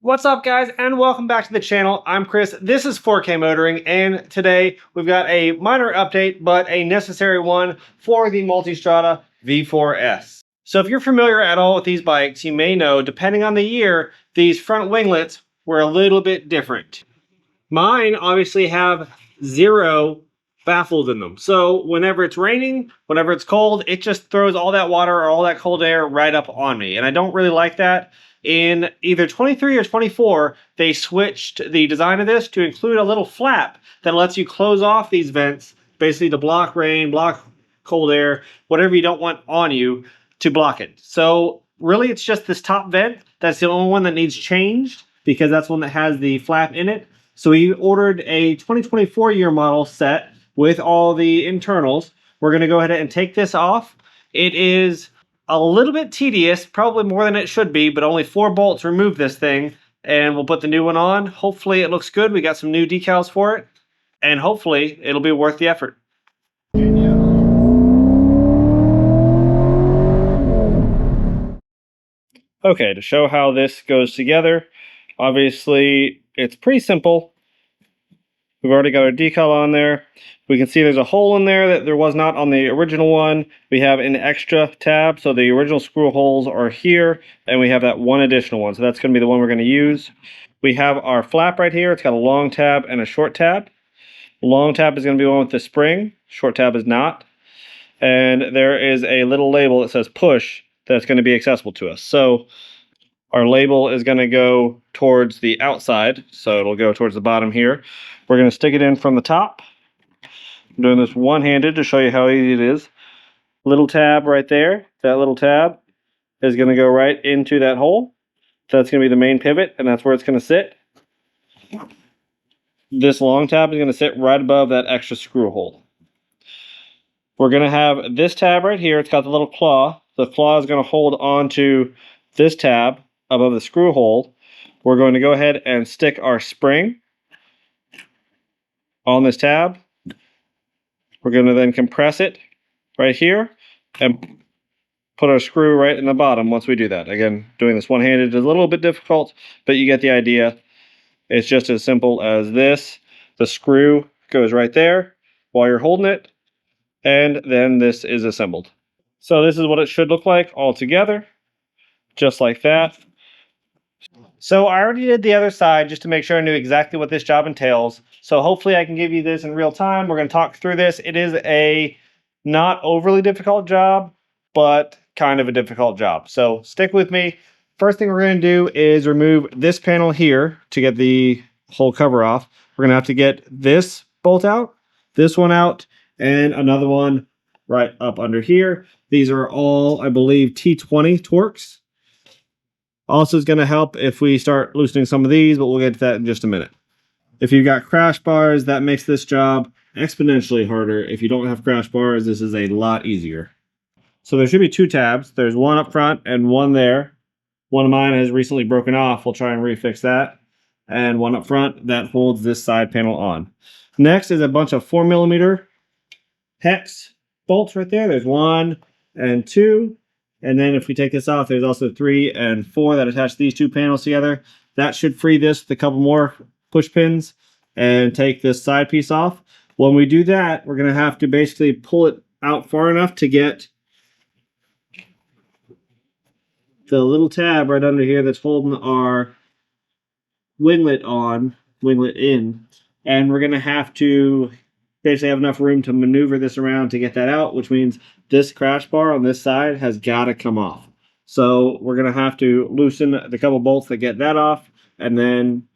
What's up, guys, and welcome back to the channel. I'm Chris. This is 4K Motoring, and today we've got a minor update, but a necessary one for the Multistrada V4S. So if you're familiar at all with these bikes, you may know, depending on the year, these front winglets were a little bit different. Mine obviously have zero baffles in them. So whenever it's raining, whenever it's cold, it just throws all that water or all that cold air right up on me. And I don't really like that. In either 23 or 24, they switched the design of this to include a little flap that lets you close off these vents, basically to block rain, block cold air, whatever you don't want on you, to block it. So really it's just this top vent that's the only one that needs changed, because that's the one that has the flap in it. So we ordered a 2024 year model set with all the internals. We're going to go ahead and take this off. It is a little bit tedious, probably more than it should be, but only 4 bolts remove this thing, and we'll put the new one on. Hopefully it looks good. We got some new decals for it, and hopefully it'll be worth the effort. Okay, to show how this goes together, obviously it's pretty simple. We've already got our decal on there. We can see there's a hole in there that there was not on the original one. We have an extra tab, so the original screw holes are here, and we have that one additional one, so that's going to be the one we're going to use. We have our flap right here. It's got a long tab and a short tab. The long tab is going to be the one with the spring. Short tab is not. And there is a little label that says push that's going to be accessible to us. So our label is going to go towards the outside, so it'll go towards the bottom here. We're going to stick it in from the top. I'm doing this one-handed to show you how easy it is. Little tab right there. That little tab is going to go right into that hole. That's going to be the main pivot, and that's where it's going to sit. This long tab is going to sit right above that extra screw hole. We're going to have this tab right here. It's got the little claw. The claw is going to hold onto this tab above the screw hole. We're going to go ahead and stick our spring on this tab. We're going to then compress it right here and put our screw right in the bottom once we do that. Again, doing this one-handed is a little bit difficult, but you get the idea. It's just as simple as this. The screw goes right there while you're holding it, and then this is assembled. So this is what it should look like all together, just like that. So I already did the other side just to make sure I knew exactly what this job entails. So hopefully I can give you this in real time. We're going to talk through this. It is a not overly difficult job, but kind of a difficult job. So stick with me. First thing we're going to do is remove this panel here to get the whole cover off. We're going to have to get this bolt out, this one out, and another one right up under here. These are all, I believe, T20 Torx. Also is going to help if we start loosening some of these, but we'll get to that in just a minute. If you've got crash bars, that makes this job exponentially harder. If you don't have crash bars, this is a lot easier. So there should be 2 tabs. There's one up front and one there. One of mine has recently broken off. We'll try and refix that. And one up front that holds this side panel on. Next is a bunch of 4mm hex bolts right there. There's 1 and 2. And then if we take this off, there's also 3 and 4 that attach these 2 panels together. That should free this with a couple more push pins and take this side piece off. When we do that, we're going to have to basically pull it out far enough to get the little tab right under here that's holding our winglet on, winglet in. And we're going to have to basically have enough room to maneuver this around to get that out, which means this crash bar on this side has got to come off. So we're going to have to loosen the couple bolts that get that off, and then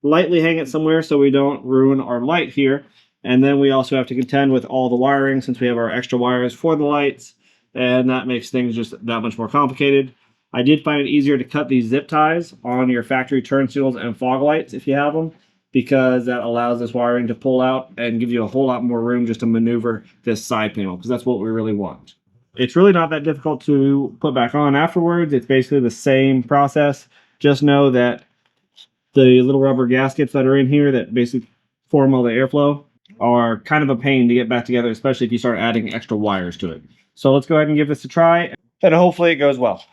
lightly hang it somewhere so we don't ruin our light here. And then we also have to contend with all the wiring, since we have our extra wires for the lights, and that makes things just that much more complicated. I did find it easier to cut these zip ties on your factory turn signals and fog lights if you have them, because that allows this wiring to pull out and give you a whole lot more room just to maneuver this side panel, because that's what we really want. It's really not that difficult to put back on afterwards. It's basically the same process. Just know that the little rubber gaskets that are in here that basically form all the airflow are kind of a pain to get back together, especially if you start adding extra wires to it. So let's go ahead and give this a try, and hopefully it goes well.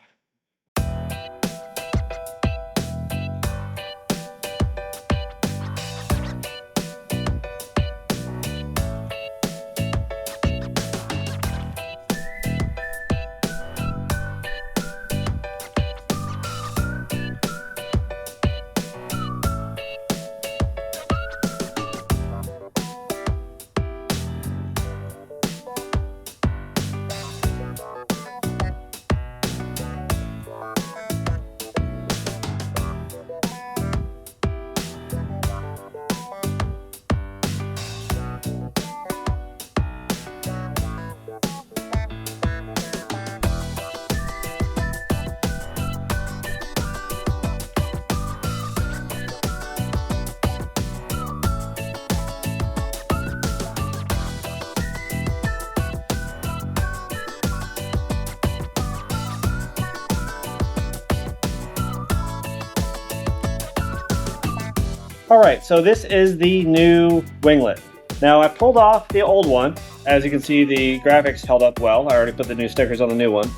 All right, so this is the new Winglet. Now I pulled off the old one. As you can see, the graphics held up well. I already put the new stickers on the new one.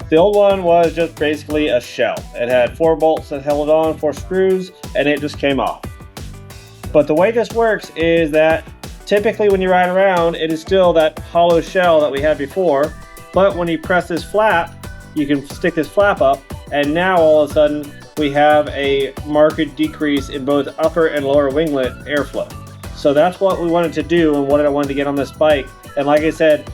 The old one was just basically a shell. It had 4 bolts that held it on, 4 screws, and it just came off. But the way this works is that typically when you ride around, it is still that hollow shell that we had before, but when you press this flap, you can stick this flap up, and now all of a sudden we have a marked decrease in both upper and lower winglet airflow. So that's what we wanted to do and what I wanted to get on this bike. And like I said,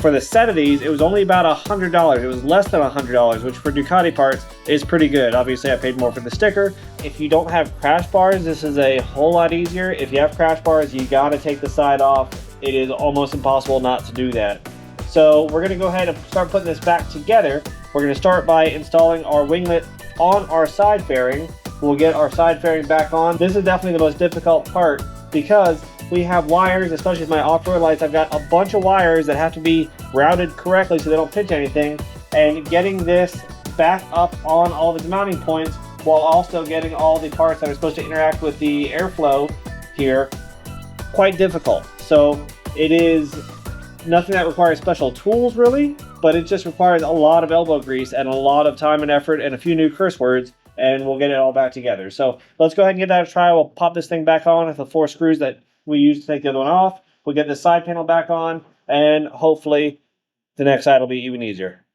for the set of these, it was only about $100. It was less than $100, which for Ducati parts is pretty good. Obviously, I paid more for the sticker. If you don't have crash bars, this is a whole lot easier. If you have crash bars, you gotta take the side off. It is almost impossible not to do that. So we're gonna go ahead and start putting this back together. We're gonna start by installing our winglet on our side fairing. We'll get our side fairing back on. This is definitely the most difficult part because we have wires, especially with my off-road lights. I've got a bunch of wires that have to be routed correctly so they don't pinch anything. And getting this back up on all of its mounting points while also getting all the parts that are supposed to interact with the airflow here, quite difficult. So it is nothing that requires special tools really, but it just requires a lot of elbow grease and a lot of time and effort and a few new curse words, and we'll get it all back together. So let's go ahead and give that a try. We'll pop this thing back on with the 4 screws that we used to take the other one off. We'll get the side panel back on, and hopefully the next side will be even easier.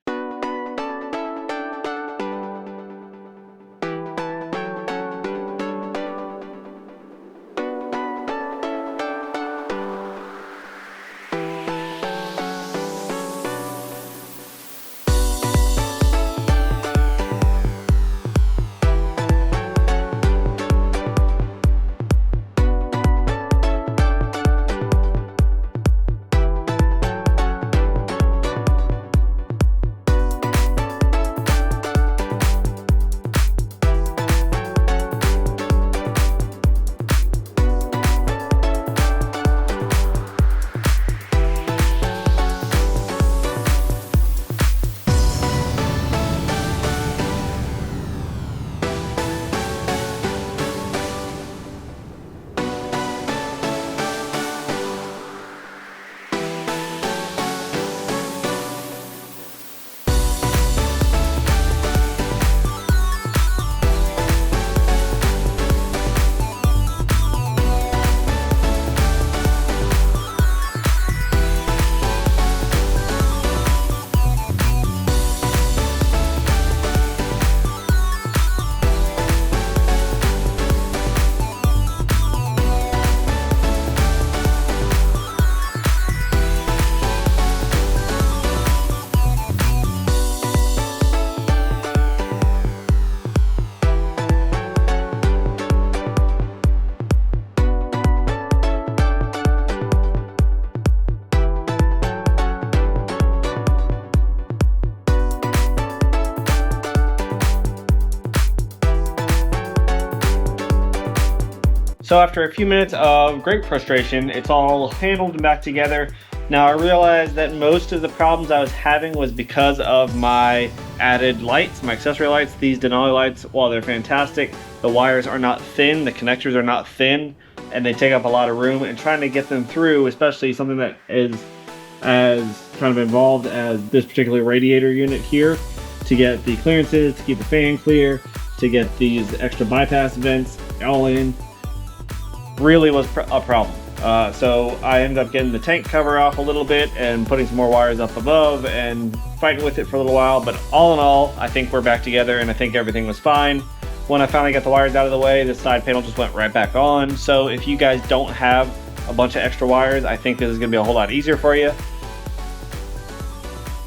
So after a few minutes of great frustration, it's all handled and back together. Now I realized that most of the problems I was having was because of my added lights, my accessory lights. These Denali lights, while they're fantastic, the wires are not thin, the connectors are not thin, and they take up a lot of room. And trying to get them through, especially something that is as kind of involved as this particular radiator unit here, to get the clearances, to keep the fan clear, to get these extra bypass vents all in, really was a problem. So I ended up getting the tank cover off a little bit and putting some more wires up above and fighting with it for a little while. But all in all, I think we're back together and I think everything was fine. When I finally got the wires out of the way, the side panel just went right back on. So if you guys don't have a bunch of extra wires, I think this is gonna be a whole lot easier for you.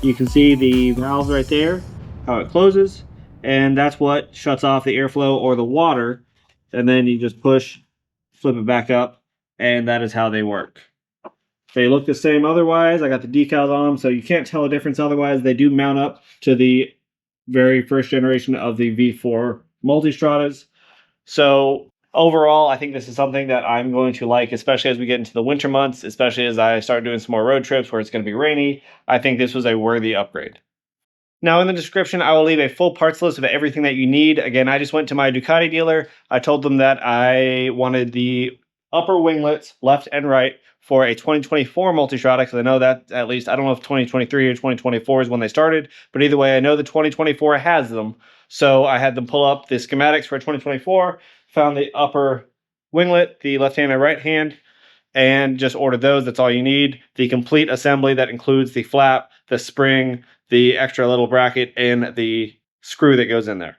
You can see the valve right there, how it closes, and that's what shuts off the airflow or the water. And then you just push, flip it back up, and that is how they work. They look the same otherwise. I got the decals on them, so you can't tell a difference otherwise. They do mount up to the very first generation of the V4 Multistradas. So overall, I think this is something that I'm going to like, especially as we get into the winter months, especially as I start doing some more road trips where it's going to be rainy. I think this was a worthy upgrade. Now in the description, I will leave a full parts list of everything that you need. Again, I just went to my Ducati dealer. I told them that I wanted the upper winglets, left and right, for a 2024 Multistrada, because I know that at least, I don't know if 2023 or 2024 is when they started, but either way, I know the 2024 has them. So I had them pull up the schematics for 2024, found the upper winglet, the left hand and right hand, and just order those. That's all you need. The complete assembly that includes the flap, the spring, the extra little bracket, and the screw that goes in there.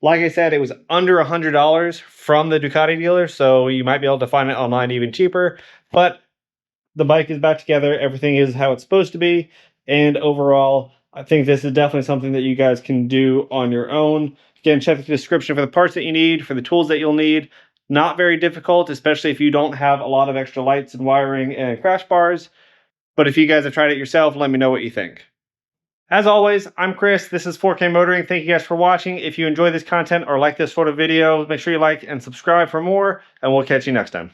Like I said, it was under $100 from the Ducati dealer, so you might be able to find it online even cheaper. But the bike is back together. Everything is how it's supposed to be. And overall, I think this is definitely something that you guys can do on your own. Again, check the description for the parts that you need, for the tools that you'll need. Not very difficult, especially if you don't have a lot of extra lights and wiring and crash bars. But if you guys have tried it yourself, let me know what you think. As always, I'm Chris. This is 4K Motoring. Thank you guys for watching. If you enjoy this content or like this sort of video, make sure you like and subscribe for more, and we'll catch you next time.